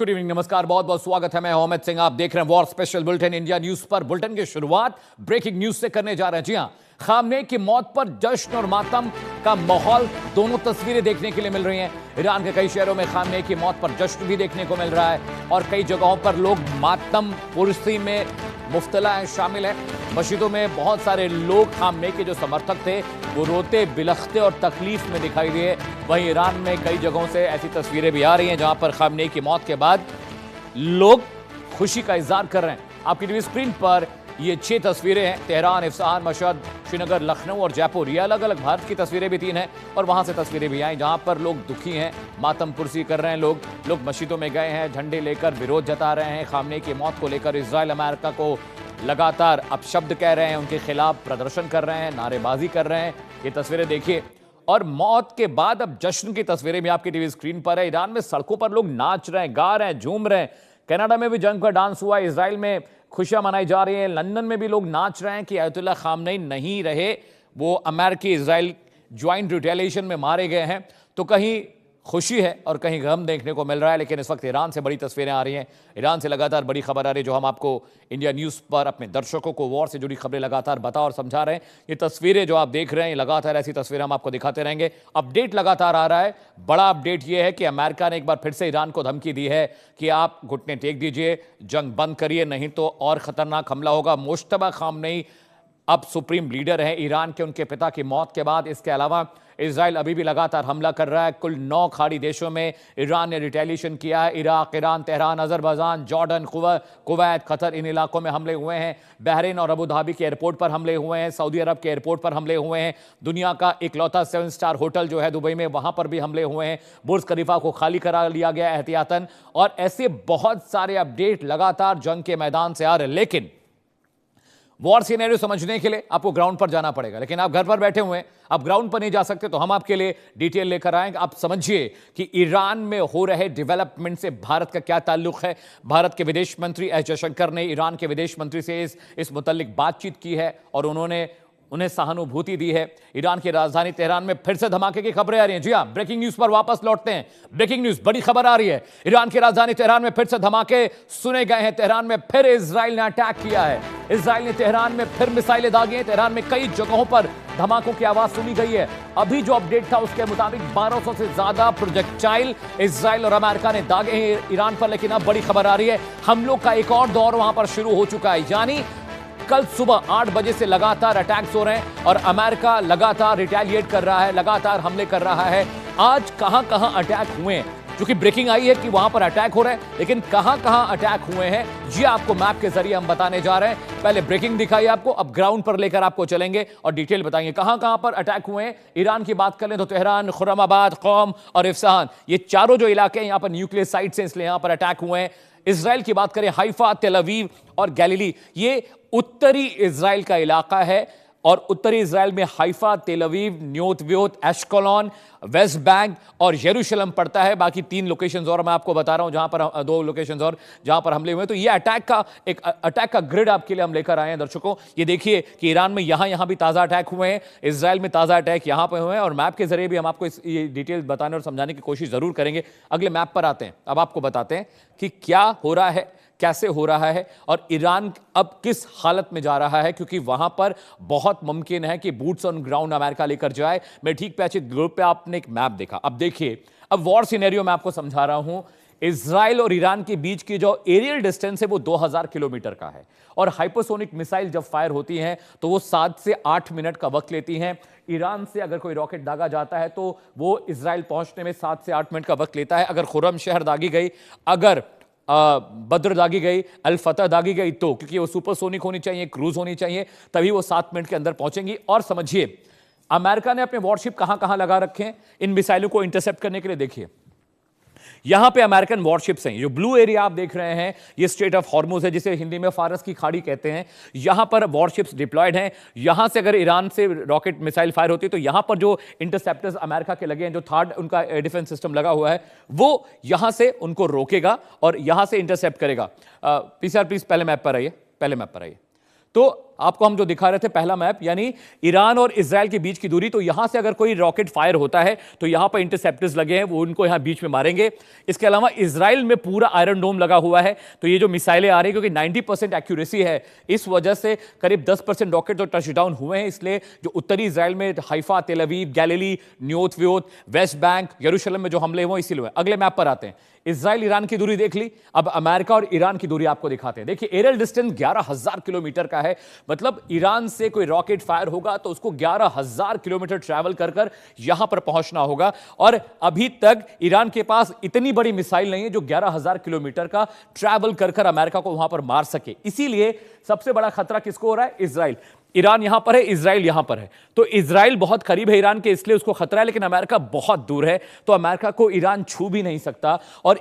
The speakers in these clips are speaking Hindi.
गुड इवनिंग, नमस्कार, बहुत बहुत स्वागत है। मैं अहमद सिंह, आप देख रहे हैं war special bulletin India news पर। बुलेटिन की शुरुआत ब्रेकिंग न्यूज से करने जा रहे हैं। जी हां, खामनेई की मौत पर जश्न और मातम का माहौल, दोनों तस्वीरें देखने के लिए मिल रही हैं। ईरान के कई शहरों में खामनेई की मौत पर जश्न भी देखने को मिल रहा है और कई जगहों पर लोग मातम पुरसी में मुफ्तला हैं, शामिल हैं। मस्जिदों में बहुत सारे लोग खामनेई के जो समर्थक थे वो रोते बिलखते और तकलीफ में दिखाई दिए। वहीं ईरान में कई जगहों से ऐसी तस्वीरें भी आ रही हैं जहां पर खामनेई की मौत के बाद लोग खुशी का इजहार कर रहे हैं। आपकी टीवी स्क्रीन पर ये 6 तस्वीरें हैं। Tehran, Isfahan, Mashhad, Srinagar, Lucknow और जयपुर, ये अलग अलग भारत की तस्वीरें भी 3 हैं और वहां से तस्वीरें भी आई जहां पर लोग दुखी हैं, मातम पुरसी कर रहे हैं। लोग मस्जिदों में गए हैं, झंडे लेकर विरोध जता रहे हैं। खामनेई की मौत को लेकर इजराइल अमेरिका को लगातार अपशब्द कह रहे हैं, उनके खिलाफ प्रदर्शन कर रहे हैं, नारेबाजी कर रहे हैं। ये तस्वीरें देखिए। और मौत के बाद अब जश्न की तस्वीरें भी आपकी टीवी स्क्रीन पर है। ईरान में सड़कों पर लोग नाच रहे हैं, गा रहे हैं, झूम रहे हैं। कनाडा में भी जंग का डांस हुआ, इजराइल में खुशियां मनाई जा रही हैं। लंदन में भी लोग नाच रहे हैं कि अयतुल्ला खामनेई नहीं रहे, वो अमेरिकी इजराइल ज्वाइंट रिटेलिएशन में मारे गए हैं। तो कहीं खुशी है और कहीं गम देखने को मिल रहा है। लेकिन इस वक्त ईरान से बड़ी तस्वीरें आ रही हैं। ईरान से लगातार बड़ी खबर आ रही है, जो हम आपको इंडिया न्यूज़ पर अपने दर्शकों को वॉर से जुड़ी खबरें लगातार बता और समझा रहे हैं। ये तस्वीरें जो आप देख रहे हैं, लगातार ऐसी तस्वीरें हम आपको दिखाते रहेंगे। अपडेट लगातार आ रहा है। बड़ा अपडेट ये है कि अमेरिका ने एक बार फिर से ईरान को धमकी दी है कि आप घुटने टेक दीजिए, जंग बंद करिए, नहीं तो और खतरनाक हमला होगा। मुश्तबा खामनेई अब सुप्रीम लीडर हैं ईरान के, उनके पिता की मौत के बाद। इसके अलावा इजराइल अभी भी लगातार हमला कर रहा है। कुल 9 खाड़ी देशों में ईरान ने रिटेलिएशन किया है। Iraq, Iran, Tehran, Azerbaijan, Jordan, Kuwait, Qatar, इन इलाकों में हमले हुए हैं। बहरीन और अबू धाबी के एयरपोर्ट पर हमले हुए हैं। सऊदी अरब के एयरपोर्ट पर हमले हुए हैं। दुनिया का इकलौता 7 स्टार होटल जो है दुबई में, वहां पर भी हमले हुए हैं। बुर्ज खलीफा को खाली करा लिया गया एहतियातन। और ऐसे बहुत सारे अपडेट लगातार जंग के मैदान से आ रहे हैं। लेकिन वॉर सिनेरियो समझने के लिए आपको ग्राउंड पर जाना पड़ेगा। लेकिन आप घर पर बैठे हुए हैं, आप ग्राउंड पर नहीं जा सकते, तो हम आपके लिए डिटेल लेकर आएंगे। आप समझिए कि ईरान में हो रहे डेवलपमेंट से भारत का क्या ताल्लुक है। भारत के विदेश मंत्री एस जयशंकर ने ईरान के विदेश मंत्री से इस मुतल्लिक बातचीत की है और उन्हें सहानुभूति दी है। ईरान की राजधानी तेहरान में फिर से धमाके की खबरें आ रही हैं। जी हां, ब्रेकिंग न्यूज पर वापस लौटते हैं। ब्रेकिंग न्यूज, बड़ी खबर आ रही है। ईरान की राजधानी तेहरान में फिर से धमाके सुने गए हैं। तेहरान में फिर इजराइल ने अटैक किया है। इजराइल ने तेहरान में फिर मिसाइलें दागी हैं। तेहरान में कई जगहों पर धमाकों की आवाज सुनी गई है। अभी जो अपडेट था उसके मुताबिक 1200 से ज्यादा प्रोजेक्टाइल इजराइल और अमेरिका ने दागे हैं ईरान पर। लेकिन अब बड़ी खबर आ रही है, हमलों का एक और दौर वहां पर शुरू हो चुका है। यानी कल सुबह 8 बजे से लगातार अटैक्स हो रहे हैं और अमेरिका लगातार रिटेलिएट कर रहा है, लगातार हमले कर रहा है। आज कहां कहां अटैक हुए हैं, क्योंकि ब्रेकिंग आई है कि वहां पर अटैक हो रहे हैं, लेकिन कहां कहां अटैक हुए हैं ये आपको मैप के जरिए हम बताने जा रहे हैं। पहले ब्रेकिंग दिखाई आपको, अब ग्राउंड पर लेकर आपको चलेंगे और डिटेल बताएंगे कहां कहां पर अटैक हुए हैं। ईरान की बात करें तो तेहरान, खुर्रमाबाद, कौम और इस्फहान, ये चारों जो इलाके हैं यहां पर न्यूक्लियर साइट्स हैं, इसलिए यहां पर अटैक हुए हैं। इजराइल की बात करें, हाइफा, तेल अवीव और गैलीली, ये उत्तरी इजराइल का इलाका है। और उत्तरी इजराइल में हाइफा, तेल अवीव, न्योतव्योत, एश्कोलॉन, वेस्ट बैंक और यरूशलेम पड़ता है। बाकी 3 लोकेशंस और मैं आपको बता रहा हूं, जहां पर 2 लोकेशंस और जहां पर हमले हुए। तो ये अटैक का ग्रिड आपके लिए हम लेकर आए हैं दर्शकों। ये देखिए कि ईरान में यहां भी ताजा अटैक हुए हैं, इजराइल में ताजा अटैक यहां पर हुए हैं और मैप के जरिए भी हम आपको ये डिटेल बताने और समझाने की कोशिश जरूर करेंगे। अगले मैप पर आते हैं। अब आपको बताते हैं कि क्या हो रहा है, कैसे हो रहा है और ईरान अब किस हालत में जा रहा है, क्योंकि वहां पर बहुत मुमकिन है कि बूट्स ऑन ग्राउंड अमेरिका लेकर जाए। मैं ठीक पैचित ग्रुप पे आपने एक मैप देखा। अब देखिए, अब वॉर सिनेरियो मैं आपको समझा रहा हूं। इजराइल और ईरान के बीच की जो एरियल डिस्टेंस है वो 2000 किलोमीटर का है और हाइपरसोनिक मिसाइल जब फायर होती हैं तो वो 7 से 8 मिनट का वक्त लेती हैं। ईरान से अगर कोई रॉकेट दागा जाता है तो वो इजराइल पहुंचने में 7 से 8 मिनट का वक्त लेता है। अगर खुर्रम शहर दागी गई, अगर बद्र दागी गई, अल फतह दागी गई, तो क्योंकि वो सुपरसोनिक होनी चाहिए, क्रूज होनी चाहिए, तभी वो 7 मिनट के अंदर पहुंचेंगी। और समझिए, अमेरिका ने अपने वॉरशिप कहां कहां लगा रखे हैं इन मिसाइलों को इंटरसेप्ट करने के लिए। देखिए, यहां पे अमेरिकन वॉरशिप्स हैं। ये ब्लू एरिया आप देख रहे हैं, ये स्ट्रेट ऑफ हॉर्मुज है, जिसे हिंदी में फारस की खाड़ी कहते हैं। यहां पर वॉरशिप्स डिप्लॉयड हैं। यहां से अगर ईरान से रॉकेट मिसाइल फायर होती है तो यहां पर जो इंटरसेप्टर्स अमेरिका के लगे हैं, जो थर्ड उनका डिफेंस सिस्टम लगा हुआ है, वो यहां से उनको रोकेगा और यहां से इंटरसेप्ट करेगा। पीसीआर प्लीज पहले मैप पर आइए, पहले मैप पर आइए। तो आपको हम जो दिखा रहे थे पहला मैप, यानी ईरान और इजराइल के बीच की दूरी। तो यहां से अगर कोई रॉकेट फायर होता है तो यहां पर इंटरसेप्टर्स लगे हैं, वो उनको यहां बीच में मारेंगे। इसके अलावा इजराइल में पूरा आयरन डोम लगा हुआ है, तो ये जो मिसाइलें आ रही है, क्योंकि 90% एक्यूरेसी है, इस वजह से करीब 10% रॉकेट तो टच डाउन हुए हैं। इसलिए जो उत्तरी इजराइल में हाइफा, तेल अवीव, गैलिली, न्योत व्योत, वेस्ट बैंक, यरूशलेम में जो हमले हुए इसीलिए हुए। अगले मैप पर आते हैं। इजराइल ईरान की दूरी देख ली, अब अमेरिका और ईरान की दूरी आपको दिखाते हैं। देखिए एरियल डिस्टेंस 11,000 किलोमीटर का है, मतलब ईरान से कोई रॉकेट फायर होगा तो उसको 11,000 किलोमीटर ट्रैवल कर कर यहां पर पहुंचना होगा। और अभी तक ईरान के पास इतनी बड़ी मिसाइल नहीं है जो 11,000 किलोमीटर का ट्रैवल कर कर अमेरिका को वहां पर मार सके। इसीलिए सबसे बड़ा खतरा किसको हो रहा है? इजराइल। ईरान यहां पर है, इजराइल यहां पर है, तो इजराइल बहुत करीब है ईरान के, इसलिए उसको खतरा है, लेकिन अमेरिका बहुत दूर है, तो अमेरिका को ईरान छू भी नहीं सकता। और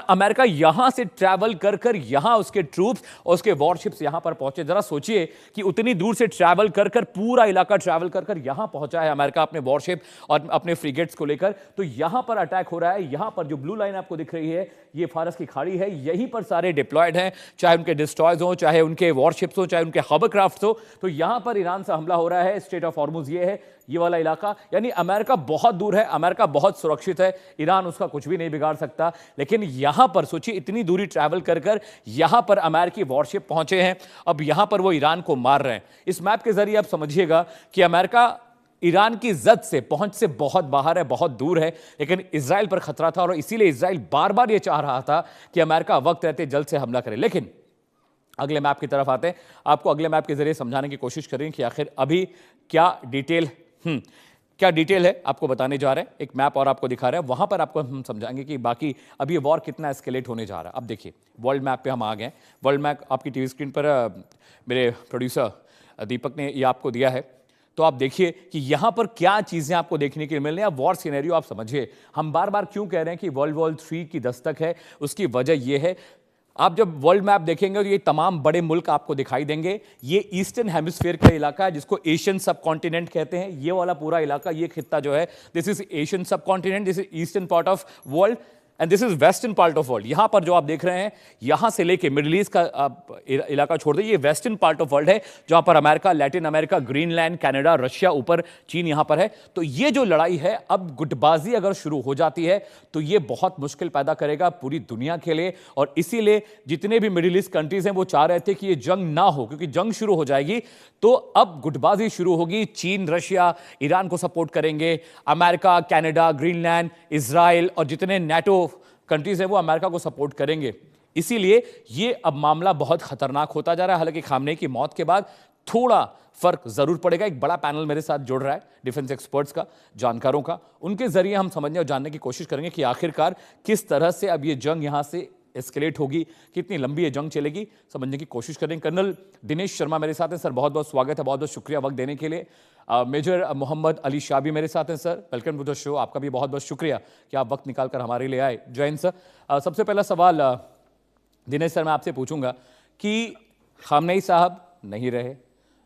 अमेरिका यहां से ट्रैवल कर कर यहां उसके ट्रूप्स और उसके वॉरशिप्स यहां पर पहुंचे। जरा सोचिए कि उतनी दूर से ट्रैवल कर कर, पूरा इलाका ट्रैवल कर कर यहां पहुंचा है अमेरिका अपने वॉरशिप और अपने फ्रिगेट्स को लेकर। तो यहां पर अटैक हो रहा है। यहां पर जो ब्लू लाइन आपको दिख रही है, ये फारस की खाड़ी है, यहीं पर सारे डिप्लॉयड हैं, चाहे उनके डिस्ट्रॉयर्स हो, चाहे उनके वॉरशिप्स हो, चाहे उनके हॉवरक्राफ्ट्स हो। तो यहां पर ईरान से हमला हो रहा है। स्ट्रेट ऑफ हॉर्मुज ये है, ये वाला इलाका, यानी अमेरिका बहुत दूर है, अमेरिका बहुत सुरक्षित है, ईरान उसका कुछ भी नहीं बिगाड़ सकता। लेकिन यहां पर सोचिए, इतनी दूरी ट्रैवल कर कर यहां पर अमेरिकी वॉरशिप पहुंचे हैं, अब यहां पर वो ईरान को मार रहे हैं। इस मैप के जरिए आप समझिएगा कि अमेरिका ईरान की जद से, पहुंच से बहुत बाहर है, बहुत दूर है, लेकिन इजराइल पर खतरा था और इसीलिए इजराइल बार बार यह चाह रहा था कि अमेरिका वक्त रहते जल्द से हमला करे। लेकिन अगले मैप की तरफ आते हैं, आपको अगले मैप के जरिए समझाने की कोशिश करेंगे कि आखिर अभी क्या डिटेल है, आपको बताने जा रहे हैं। एक मैप और आपको दिखा रहे हैं, वहां पर आपको हम समझाएंगे कि बाकी अभी ये वॉर कितना एस्केलेट होने जा रहा है। अब देखिए वर्ल्ड मैप पे हम आ गए। वर्ल्ड मैप आपकी टीवी स्क्रीन पर मेरे प्रोड्यूसर दीपक ने ये आपको दिया है, तो आप देखिए कि यहां पर क्या चीजें आपको देखने के लिए मिल रही हैं। वॉर सिनेरियो आप समझिए, हम बार बार क्यों कह रहे हैं कि वर्ल्ड वॉर 3 की दस्तक है, उसकी वजह यह है, आप जब वर्ल्ड मैप देखेंगे तो ये तमाम बड़े मुल्क आपको दिखाई देंगे। ये ईस्टर्न हेमिस्फीयर का इलाका है जिसको एशियन सब कॉन्टिनेंट कहते हैं। ये वाला पूरा इलाका, ये खित्ता जो है, दिस इज एशियन सब continent, this is eastern part of world and this is western part of world. यहां पर जो आप देख रहे हैं, यहां से लेके मिडिल ईस्ट का इलाका छोड़ दे, ये वेस्टर्न पार्ट ऑफ वर्ल्ड है, जहां पर America, Latin America, Greenland, Canada, Russia, ऊपर चीन यहां पर है। तो ये जो लड़ाई है, अब गुटबाजी अगर शुरू हो जाती है तो ये बहुत मुश्किल पैदा करेगा पूरी दुनिया के लिए। और इसीलिए जितने भी मिडिल ईस्ट कंट्रीज हैं वो चाह रहे थे कि ये जंग ना हो, क्योंकि जंग शुरू हो जाएगी तो अब गुटबाजी शुरू होगी। चीन, रशिया ईरान को सपोर्ट करेंगे, अमेरिका, कनाडा, ग्रीनलैंड, इजराइल और जितने नेटो कंट्रीज हैं वो अमेरिका को सपोर्ट करेंगे। इसीलिए ये अब मामला बहुत खतरनाक होता जा रहा है। हालांकि खामनेई की मौत के बाद थोड़ा फर्क जरूर पड़ेगा। एक बड़ा पैनल मेरे साथ जुड़ रहा है डिफेंस एक्सपर्ट्स का, जानकारों का, उनके जरिए हम समझने और जानने की कोशिश करेंगे कि आखिरकार किस तरह से अब ये जंग यहां से एस्केलेट होगी, कितनी लंबी ये जंग चलेगी, समझने की कोशिश करेंगे। कर्नल दिनेश शर्मा मेरे साथ हैं सर, बहुत बहुत स्वागत है, बहुत बहुत शुक्रिया वक्त देने के लिए। मेजर मोहम्मद अली शाह भी मेरे साथ हैं sir, welcome to the show, आपका भी बहुत बहुत शुक्रिया कि आप वक्त निकालकर हमारे लिए आए। जय हिंद सर। सबसे पहला सवाल दिनेश सर मैं आपसे पूछूंगा कि खामनेई साहब नहीं रहे,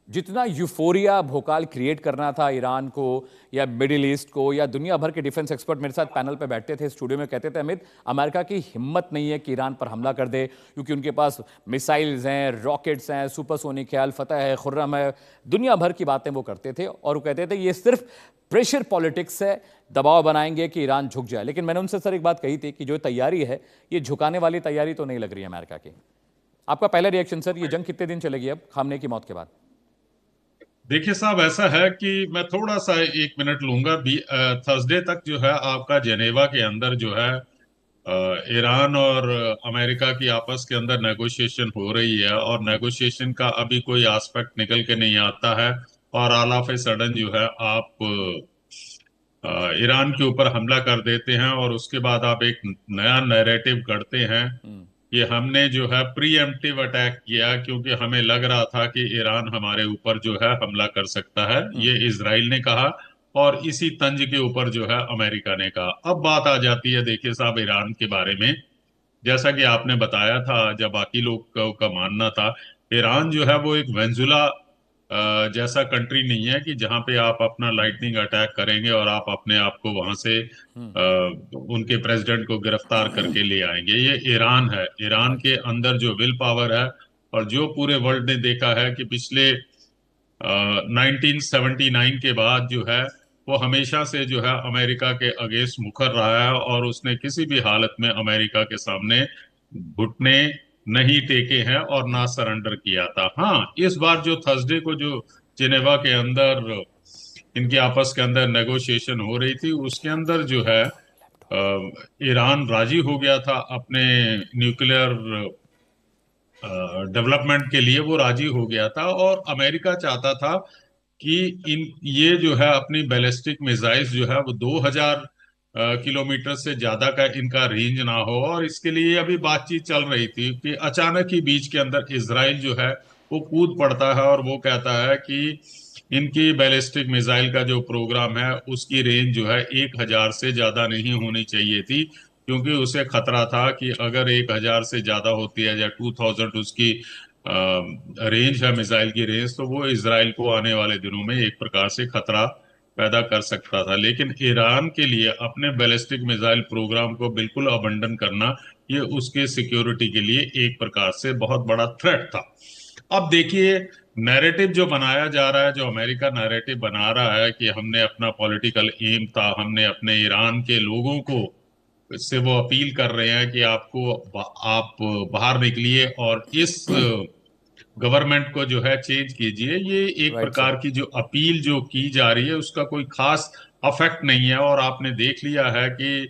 जितना यूफोरिया भोकाल क्रिएट करना था ईरान को या मिडिल ईस्ट को या दुनिया भर के डिफेंस एक्सपर्ट मेरे साथ पैनल पे बैठते थे स्टूडियो में, कहते थे अमित अमेरिका की हिम्मत नहीं है कि ईरान पर हमला कर दे, क्योंकि उनके पास मिसाइल्स हैं, रॉकेट्स हैं, सुपरसोनिक है, अल फतह है, खुर्रम है, दुनिया भर की बातें वो करते थे और वो कहते थे ये सिर्फ प्रेशर पॉलिटिक्स है, दबाव बनाएंगे कि ईरान झुक जाए। लेकिन मैंने उनसे सर एक बात कही थी कि जो तैयारी है ये झुकाने वाली तैयारी तो नहीं लग रही है अमेरिका की। आपका पहला रिएक्शन सर, ये जंग कितने दिन चलेगी अब खामनेई की मौत के बाद? देखिए साहब, ऐसा है कि मैं थोड़ा सा 1 मिनट लूंगा। थर्सडे तक जो है आपका जेनेवा के अंदर जो है ईरान और अमेरिका की आपस के अंदर नेगोशिएशन हो रही है और नेगोशिएशन का अभी कोई एस्पेक्ट निकल के नहीं आता है और ऑल ऑफ ए सडन जो है आप ईरान के ऊपर हमला कर देते हैं और उसके बाद आप एक नया नैरेटिव गढ़ते हैं कि हमने जो है प्रीएम्प्टिव अटैक किया क्योंकि हमें लग रहा था कि ईरान हमारे ऊपर जो है हमला कर सकता है। ये इजराइल ने कहा और इसी तंज के ऊपर जो है अमेरिका ने कहा। अब बात आ जाती है, देखिए साहब, ईरान के बारे में, जैसा कि आपने बताया था, जब बाकी लोग का मानना था, ईरान जो है वो एक वेंजुला जैसा कंट्री नहीं है कि जहां पे आप अपना लाइटनिंग अटैक करेंगे और आप अपने आप को वहां से उनके प्रेसिडेंट को गिरफ्तार करके ले आएंगे। ये ईरान है। ईरान के अंदर जो विल पावर है और जो पूरे वर्ल्ड ने देखा है कि पिछले 1979 के बाद जो है वो हमेशा से जो है अमेरिका के अगेंस्ट मुखर रहा है, और उसने किसी भी हालत में अमेरिका के सामने घुटने नहीं टेके हैं और ना सरेंडर किया था। हाँ, इस बार जो थर्सडे को जो जिनेवा के अंदर इनके आपस के अंदर नेगोशिएशन हो रही थी, उसके अंदर जो है ईरान राजी हो गया था अपने न्यूक्लियर डेवलपमेंट के लिए, वो राजी हो गया था। और अमेरिका चाहता था कि इन ये जो है अपनी बैलिस्टिक मिसाइल्स जो है वो 2000 किलोमीटर से ज्यादा का इनका रेंज ना हो। और इसके लिए अभी बातचीत चल रही थी कि अचानक ही बीच के अंदर इजराइल जो है वो कूद पड़ता है और वो कहता है कि इनकी बैलिस्टिक मिसाइल का जो प्रोग्राम है उसकी रेंज जो है 1000 से ज्यादा नहीं होनी चाहिए थी, क्योंकि उसे खतरा था कि अगर 1000 से ज्यादा होती है या 2000 उसकी रेंज है, मिसाइल की रेंज, तो वो इसराइल को आने वाले दिनों में एक प्रकार से खतरा पैदा कर सकता था। लेकिन ईरान के लिए अपने बैलिस्टिक मिसाइल प्रोग्राम को बिल्कुल अबंडन करना, ये उसके सिक्योरिटी के लिए एक प्रकार से बहुत बड़ा थ्रेट था। अब देखिए, नैरेटिव जो बनाया जा रहा है, जो अमेरिका नैरेटिव बना रहा है कि हमने अपना पॉलिटिकल एम था, हमने अपने ईरान के लोगों को, इससे वो अपील कर रहे हैं कि आप बाहर निकलिए और इस गवर्नमेंट को जो है चेंज कीजिए। ये एक राइट सर। प्रकार की जो अपील जो की जा रही है उसका कोई खास अफेक्ट नहीं है। और आपने देख लिया है कि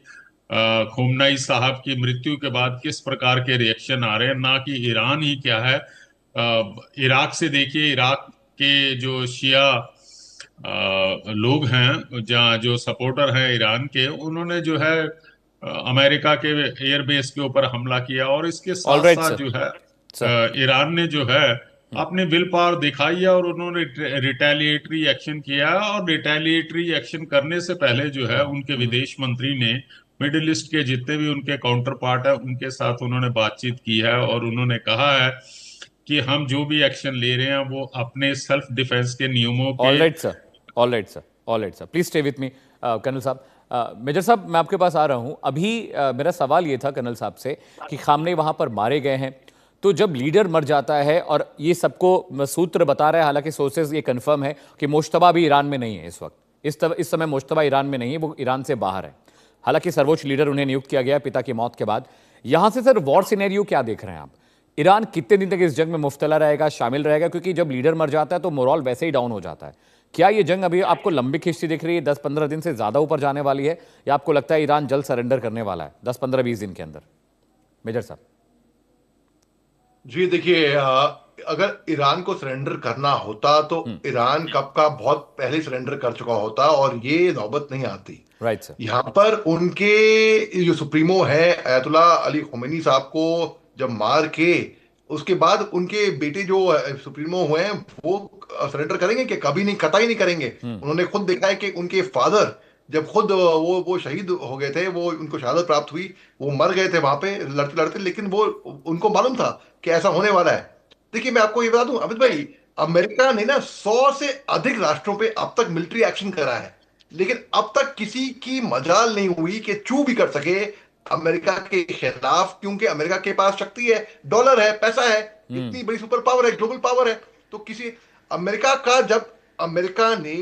खोमनाई साहब की मृत्यु के बाद किस प्रकार के रिएक्शन आ रहे हैं, ना कि ईरान ही क्या है, इराक से देखिए, इराक के जो शिया लोग हैं, जहाँ जो सपोर्टर हैं ईरान के, उन्होंने जो है अमेरिका के एयरबेस के ऊपर हमला किया। और इसके ऑल साथ राइट साथ सर। जो है सर। ईरान ने जो है अपनी विल पावर दिखाई है और उन्होंने रिटेलिएटरी एक्शन किया है। और रिटेलिएटरी एक्शन करने से पहले जो है उनके विदेश मंत्री ने मिडिल ईस्ट के जितने भी उनके काउंटर पार्ट है उनके साथ उन्होंने बातचीत की है, और उन्होंने कहा है कि हम जो भी एक्शन ले रहे हैं वो अपने सेल्फ डिफेंस के नियमों के। All right sir. All right sir. All right sir, please stay with me colonel साहब। मेजर साहब, मैं आपके पास आ रहा हूं अभी। मेरा सवाल ये था कर्नल साहब से कि खामने वहां पर मारे गए हैं, तो जब लीडर मर जाता है, और ये सबको सूत्र बता रहा है, हालांकि सोर्सेज ये कंफर्म है कि मुश्तबा भी ईरान में नहीं है इस वक्त, इस समय मुश्तबा ईरान में नहीं है, वो ईरान से बाहर है। हालांकि सर्वोच्च लीडर उन्हें नियुक्त किया गया पिता की मौत के बाद। यहां से सर वॉर सिनेरियो क्या देख रहे हैं आप? ईरान कितने दिन तक इस जंग में मुफ्तला रहेगा, शामिल रहेगा? क्योंकि जब लीडर मर जाता है तो मोरल वैसे ही डाउन हो जाता है। क्या ये जंग अभी आपको लंबी खिंचती दिख रही है, 10-15 दिन से ज्यादा ऊपर जाने वाली है, या आपको लगता है ईरान जल्द सरेंडर करने वाला है 10-15-20 दिन के अंदर? मेजर साहब। जी देखिए, अगर ईरान को सरेंडर करना होता तो ईरान कब का बहुत पहले सरेंडर कर चुका होता और ये नौबत नहीं आती। Right sir. यहाँ पर उनके जो सुप्रीमो है अयतुल्ला अली खोमेनी साहब को जब मार के उसके बाद उनके बेटे जो सुप्रीमो हुए हैं वो सरेंडर करेंगे कि कभी नहीं, कतई नहीं करेंगे। उन्होंने खुद देखा है कि उनके फादर जब खुद वो शहीद हो गए थे, वो उनको शहादत प्राप्त हुई, वो मर गए थे वहां पे लड़ते लड़ते, लेकिन वो उनको मालूम था कि ऐसा होने वाला है। देखिए मैं आपको ये बता दूं अमित भाई, अमेरिका ने ना 100 से अधिक राष्ट्रों पे अब तक मिलिट्री एक्शन करा है, लेकिन अब तक किसी की मजाल नहीं हुई कि चू भी कर सके अमेरिका के खिलाफ, क्योंकि अमेरिका के पास शक्ति है, डॉलर है, पैसा है, इतनी बड़ी सुपर पावर है, ग्लोबल पावर है। तो किसी अमेरिका का, जब अमेरिका ने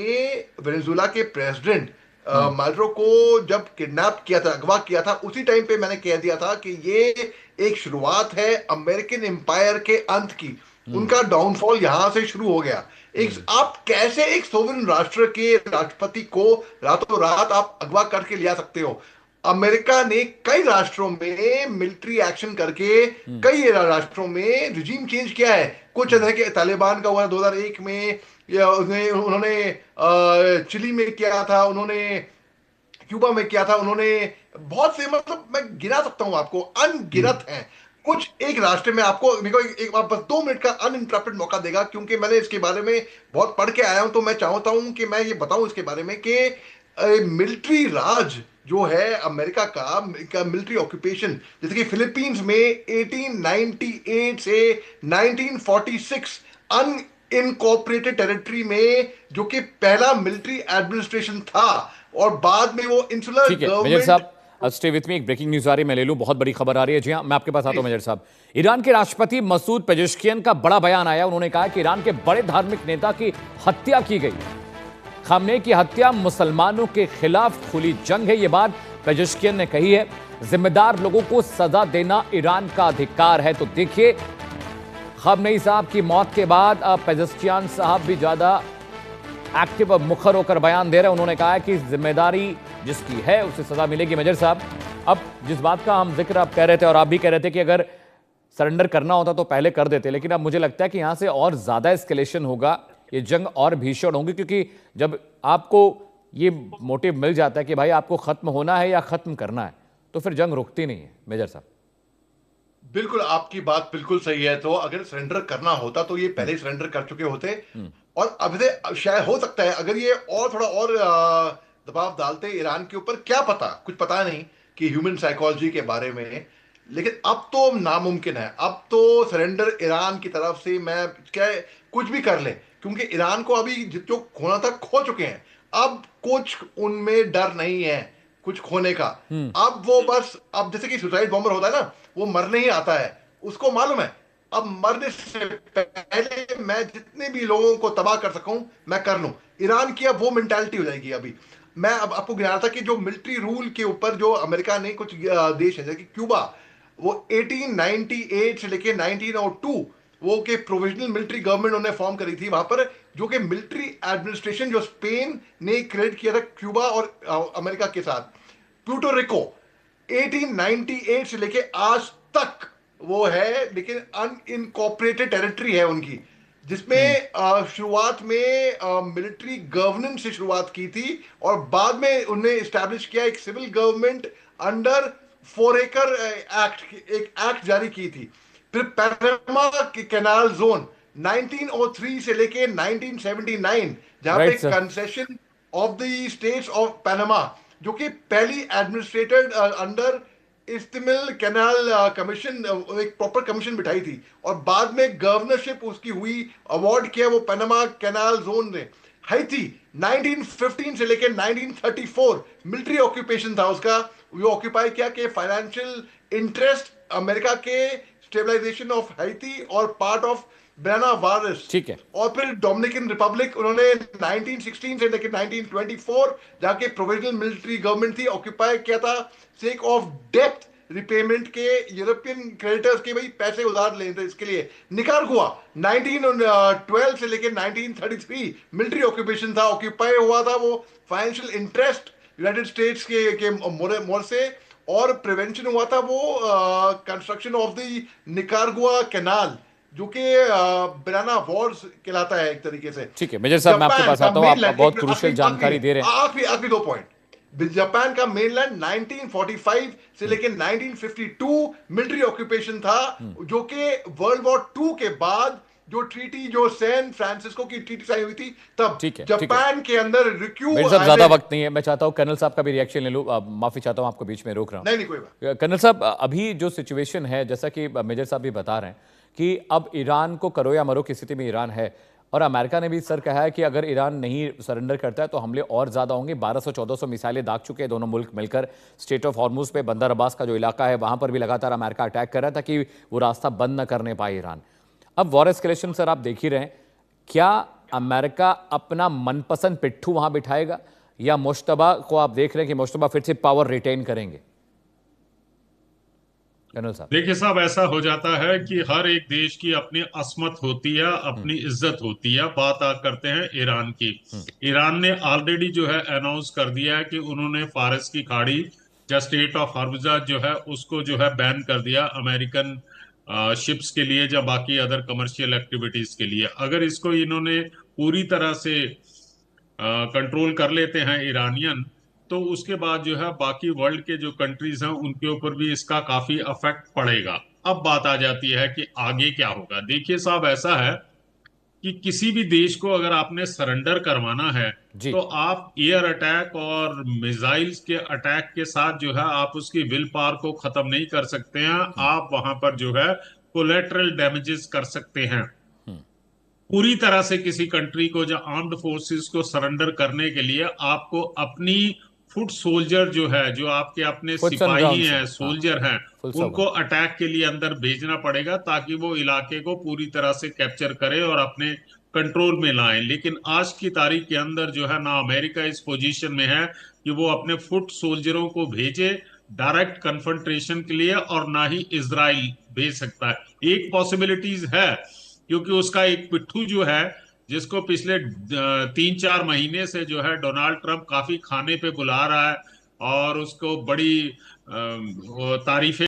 वेनेजुएला के प्रेसिडेंट माडुरो को जब किडनैप किया था, अगवा किया था, उसी टाइम पे मैंने कह दिया था कि ये एक शुरुआत है अमेरिकन एम्पायर के अंत की। उनका डाउनफॉल यहां से शुरू हो गया। एक आप कैसे एक सोवरेन राष्ट्र के राष्ट्रपति को रातों रात आप अगवा करके ले आ सकते हो? अमेरिका ने कई राष्ट्रों में मिलिट्री एक्शन करके कई राष्ट्रों में रिजीम चेंज किया है। कुछ तरह के तालिबान का हुआ 2001 में, या उन्होंने चिली में किया था, उन्होंने क्यूबा में किया था, उन्होंने बहुत से, मतलब मैं गिना सकता हूं आपको, अनगिनत हैं। कुछ एक राष्ट्र में आपको, मेरे को एक बार बस 2 मिनट का अनइंटरप्टेड मौका देगा, क्योंकि मैंने इसके बारे में बहुत पढ़ के आया हूं, तो मैं चाहता हूं कि मैं ये बताऊं इसके बारे में कि मिलिट्री राज जो है अमेरिका का मिलिट्री ऑक्यूपेशन, जैसे कि फिलीपींस में 1898 से 1946 अन इनकॉर्पोरेटेड टेरिटरी में, जो कि पहला मिलिट्री एडमिनिस्ट्रेशन था, और बाद में वो इंसुलर ठीक है मेजर गवर्नमेंट। साहब, स्टे विथ मी, एक ब्रेकिंग न्यूज आ रही है, मैं ले लूं, बहुत बड़ी खबर आ रही है। जी हां, मैं आपके पास आता हूं मेजर साहब। ईरान के राष्ट्रपति मसूद पेजेश्कियन का बड़ा बयान आया। उन्होंने कहा कि ईरान के बड़े धार्मिक नेता की हत्या की गई। खामनेई की हत्या मुसलमानों के खिलाफ खुली जंग है, यह बात पेजेश्कियन ने कही है। जिम्मेदार लोगों को सजा देना ईरान का अधिकार है। तो देखिए, खामनेई साहब की मौत के बाद अब पेजेश्कियन साहब भी ज्यादा एक्टिव और मुखर होकर बयान दे रहे हैं। उन्होंने कहा है कि जिम्मेदारी जिसकी है उसे सजा मिलेगी। मेजर साहब, अब जिस बात का हम जिक्र आप कह रहे थे और आप भी कह रहे थे कि अगर सरेंडर करना होता तो पहले कर देते, लेकिन अब मुझे लगता है कि यहां से और ज्यादा एस्केलेशन होगा, ये जंग और भीषण होगी, क्योंकि जब आपको ये मोटिव मिल जाता है कि भाई आपको खत्म होना है या खत्म करना है, तो फिर जंग रुकती नहीं है। मेजर साहब, बिल्कुल आपकी बात बिल्कुल सही है। तो अगर सरेंडर करना होता तो ये पहले सरेंडर कर चुके होते, और अब से शायद हो सकता है अगर ये और थोड़ा और दबाव डालते ईरान के ऊपर, क्या पता, कुछ पता नहीं कि ह्यूमन साइकोलॉजी के बारे में। लेकिन अब तो नामुमकिन है। अब तो सरेंडर ईरान की तरफ से, मैं क्या कुछ भी कर ले, क्योंकि ईरान को अभी जो खोना था खो चुके हैं। अब कुछ उनमें डर नहीं है कुछ खोने का। अब वो बस, अब जैसे कि सुसाइड बॉम्बर होता है ना, वो मरने ही आता है, उसको मालूम है अब मरने से पहले मैं जितने भी लोगों को तबाह कर सकूं मैं कर लूं। ईरान की अब वो मेंटालिटी हो जाएगी। अभी मैं अब आपको गिना रहा था कि जो मिलिट्री रूल के ऊपर जो अमेरिका ने, कुछ देश है जैसे कि क्यूबा, वो 1898 से लेके 1902 वो के प्रोविजनल मिलिट्री गवर्नमेंट उन्होंने फॉर्म करी थी वहां पर, जो कि मिलिट्री एडमिनिस्ट्रेशन जो स्पेन ने क्रिएट किया था क्यूबा और अमेरिका के साथ। प्यूर्टो रिको 1898 से लेके आज तक वो है, लेकिन अनइनकॉर्पोरेटेड टेरिटरी है उनकी, जिसमें शुरुआत में मिलिट्री गवर्नेंस से शुरुआत की थी और बाद में उन्हें इस्टेब्लिश किया एक सिविल गवर्नमेंट अंडर फोरेकर एक्ट, एक एक्ट जारी की थी। फिर पैनामा कैनाल जोन 1903 से लेके 1979, जहां पे concession of the states of Panama, जो कि पहली एडमिनिस्ट्रेटेड अंडर इस्तिमिल कैनाल कमीशन, एक प्रॉपर कमीशन बिठाई थी, और बाद में गवर्नरशिप उसकी हुई, अवार्ड किया वो पैनामा कैनाल जोन ने। हैती 1915 से लेकर 1934 मिलिट्री ऑक्यूपेशन था उसका, वो ऑक्यूपाई किया कि फाइनेंशियल इंटरेस्ट अमेरिका के स्टेबलाइजेशन ऑफ हैती और पार्ट ऑफ ब्राना वारिस। ठीक है। और फिर डोमिनिकन रिपब्लिक उन्होंने 1916 से लेकर 1924 जाके प्रोविजनल मिलिट्री गवर्नमेंट थी, ऑक्यूपाई किया था सेक ऑफ डेप्थ रिपेमेंट के, यूरोपियन क्रेडिटर्स के भाई पैसे उधार लेते थे, इसके लिए। निकारागुआ 1912 से लेकर 1933 मिलिट्री ऑक्यूपेशन था, ऑक्यूपाई हुआ था वो फाइनेंशियल इंटरेस्ट यूनाइटेड स्टेट्स के मोर से, और प्रिवेंशन हुआ था वो construction of the Nicaragua canal, जो कि ब्राना वॉर्स कहलाता है एक तरीके से। ठीक है मेजर साहब, मैं आपके पास आता हूं, आप बहुत क्रूशियल जानकारी दे रहे हैं। आखिरी 2 पॉइंट। जापान का मेनलैंड 1945 से लेकर 1952 मिलिट्री ऑक्यूपेशन था, जो कि वर्ल्ड वॉर 2 के बाद जो ट्रीटी, जो सैन फ्रांसिस्को की ट्रीटी साइन हुई थी, तब जापान के अंदर मेरे साथ ज्यादा वक्त नहीं है, मैं चाहता हूं कर्नल साहब का भी रिएक्शन ले लूं। माफी चाहता हूं, आपको बीच में रोक रहा हूं। नहीं कोई बात। कर्नल साहब, अभी जो सिचुएशन है, जैसा कि मेजर साहब भी बता रहे हैं कि अब ईरान को करो या मरो की स्थिति में ईरान है, और अमेरिका ने भी सर कहा है कि अगर ईरान नहीं सरेंडर करता है तो हमले और ज्यादा होंगे। 1200-1400 मिसाइलें दाग चुके हैं दोनों मुल्क मिलकर। स्टेट ऑफ हॉर्मुज पे बंदर अब्बास का जो इलाका है वहां पर भी लगातार अमेरिका अटैक कर रहा था कि वो रास्ता बंद न करने पाए ईरान। अब वॉर एस्केलेशन सर आप देख ही रहे हैं, क्या अमेरिका अपना मनपसंद पिट्ठू वहां बिठाएगा, या मुश्तबा को आप देख रहे हैं कि मुश्तबा फिर से पावर रिटेन करेंगे? देखिए साहब, ऐसा हो जाता है कि हर एक देश की अपनी असमत होती है, अपनी इज्जत होती है। बात करते हैं ईरान की। ईरान ने ऑलरेडी जो है अनाउंस कर दिया है कि उन्होंने फारस की खाड़ी या स्टेट ऑफ हॉर्मुज़ जो है उसको जो है बैन कर दिया अमेरिकन शिप्स के लिए या बाकी अदर कमर्शियल एक्टिविटीज के लिए। अगर इसको इन्होंने पूरी तरह से कंट्रोल कर लेते हैं ईरानियन, तो उसके बाद जो है बाकी वर्ल्ड के जो कंट्रीज हैं उनके ऊपर भी इसका काफी अफेक्ट पड़ेगा। अब बात आ जाती है कि आगे क्या होगा। देखिए साहब, ऐसा है कि किसी भी देश को अगर आपने सरेंडर करवाना है तो आप एयर अटैक और मिसाइल्स के अटैक के साथ जो है आप उसकी विल पावर को खत्म नहीं कर सकते हैं। आप वहां पर जो है कोलेटरल डैमेजेस कर सकते हैं। पूरी तरह से किसी कंट्री को, जो आर्म्ड फोर्सेस को सरेंडर करने के लिए आपको अपनी फुट सोल्जर जो है, जो आपके अपने फुट्स ऑन सिपाही ग्राउंड से, हैं, हाँ, सोल्जर हैं, फुल उनको सर्वेंट। अटैक के लिए अंदर भेजना पड़ेगा ताकि वो इलाके को पूरी तरह से कैप्चर करे और अपने कंट्रोल में लाएं। लेकिन आज की तारीख के अंदर जो है ना, अमेरिका इस पोजीशन में है कि वो अपने फुट सोल्जरों को भेजे डायरेक्ट कन्फ्रंटेशन के लिए, और ना ही इजराइल भेज सकता है। एक पॉसिबिलिटीज है, क्योंकि उसका एक पिट्ठू जो है, जिसको पिछले 3-4 महीने से जो है डोनाल्ड ट्रंप काफी खाने पे बुला रहा है और उसको बड़ी तारीफें